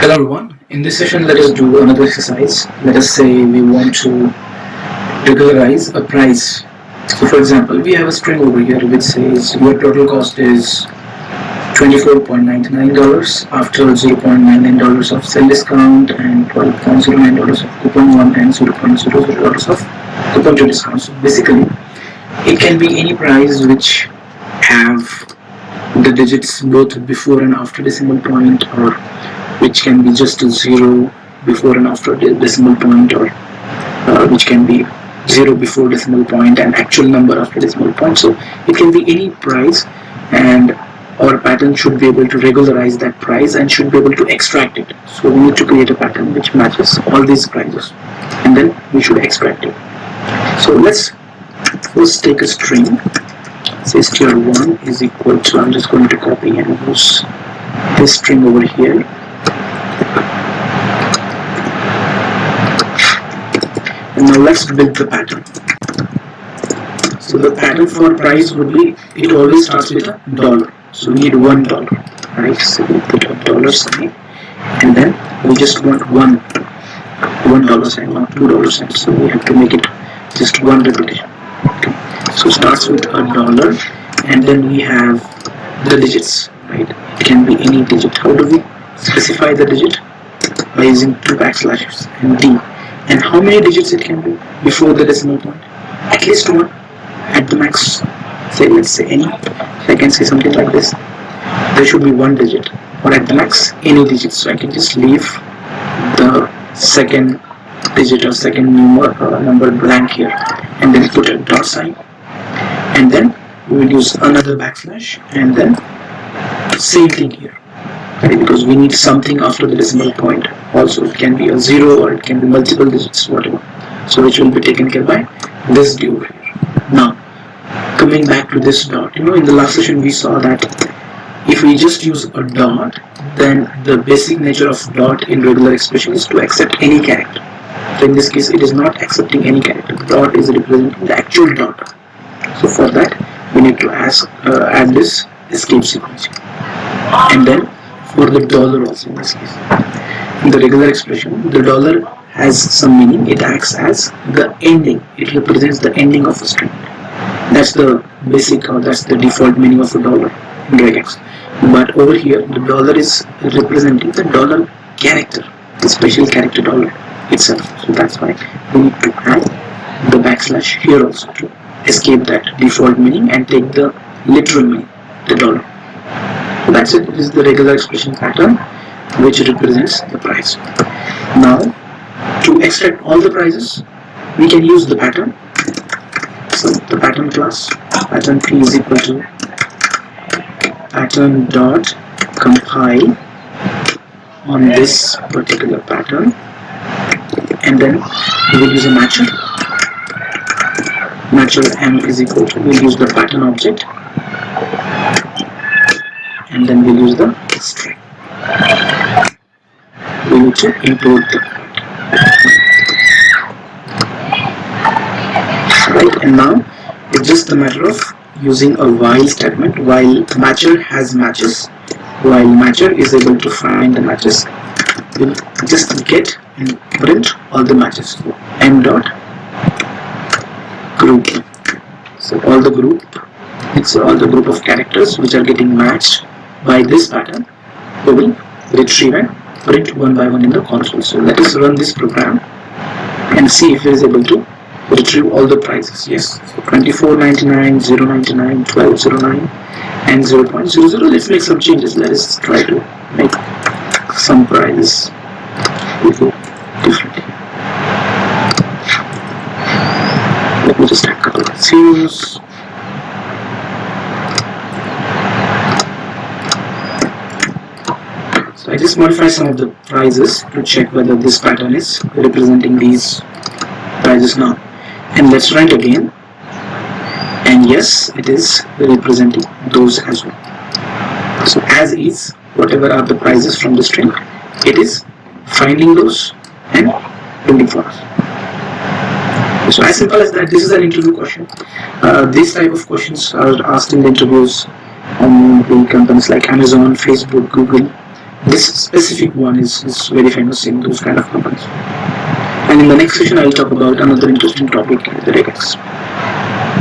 Hello everyone. In this session, let us do another exercise. Let us say we want to regularize a price. So for example, we have a string over here which says your total cost is $24.99 after $0.99 of sale discount and $12.09 of coupon 1 and $0.00 of coupon 2 discount. So basically, it can be any price which have the digits both before and after decimal point, or which can be just a zero before and after the decimal point, or which can be zero before decimal point and actual number after decimal point. So it can be any price, and our pattern should be able to regularize that price and should be able to extract it. So we need to create a pattern which matches all these prices, and then we should extract it. So let's first take a string. Say str1 is equal to, I'm just going to copy and use this string over here. And now let's build the pattern. So the pattern for price would be, it always starts with a dollar. So we need $1, right? So we put a dollar sign, and then we just want $1 sign, not $2 sign. So we have to make it just one repetition. Okay. So it starts with a dollar, and then we have the digits, right? It can be any digit. How do we specify the digit? By using two backslashes and D. And how many digits it can be before the decimal point? At least one, at the max. Say, let's say any. I can say something like this. There should be one digit, or at the max any digit. So I can just leave the second digit or second number blank here, and then put a dot sign, and then we will use another backslash, and then same thing here, right? Because we need something after the decimal point. Also, it can be a zero or it can be multiple digits, whatever. So which will be taken care by this D over here. Now, coming back to this dot, in the last session we saw that if we just use a dot, then the basic nature of dot in regular expression is to accept any character. So in this case, it is not accepting any character. Dot is representing the actual dot. So for that, we need to add this escape sequence. And then for the dollar also, in this case, in the regular expression, the dollar has some meaning. It acts as the ending. It represents the ending of a string. That's the basic, or that's the default meaning of a dollar in RegEX. But over here, the dollar is representing the dollar character, the special character dollar itself. So that's why we need to add the backslash here also to escape that default meaning and take the literal meaning, the dollar. So that's it. This is the regular expression pattern which represents the price. Now, to extract all the prices, we can use the pattern. So the pattern class, pattern p is equal to pattern dot compile on this particular pattern, and then we will use a matcher. Matcher m is equal to, we'll use the pattern object, and then we'll use the string. We need to import the right, and now it's just a matter of using a while statement. While matcher has matches, while matcher is able to find the matches, we'll just get and print all the matches. So m dot group. So all the group, it's all the group of characters which are getting matched by this pattern. We will retrieve and print one by one in the console. So let us run this program and see if it is able to retrieve all the prices. Yes, so 24.99, 0.99, 12.09 and 0.00. Let's make some changes. Let us try to make some prices differently. Let me just add a couple of zeros. So I just modify some of the prices to check whether this pattern is representing these prices now. And let's run it again. And yes, it is representing those as well. So as is, whatever are the prices from the string, it is finding those and printing for us. So as simple as that. This is an interview question. These type of questions are asked in the interviews on the companies like Amazon, Facebook, Google, This specific one is very famous in those kind of companies. And in the next session, I'll talk about another interesting topic, the RegEX.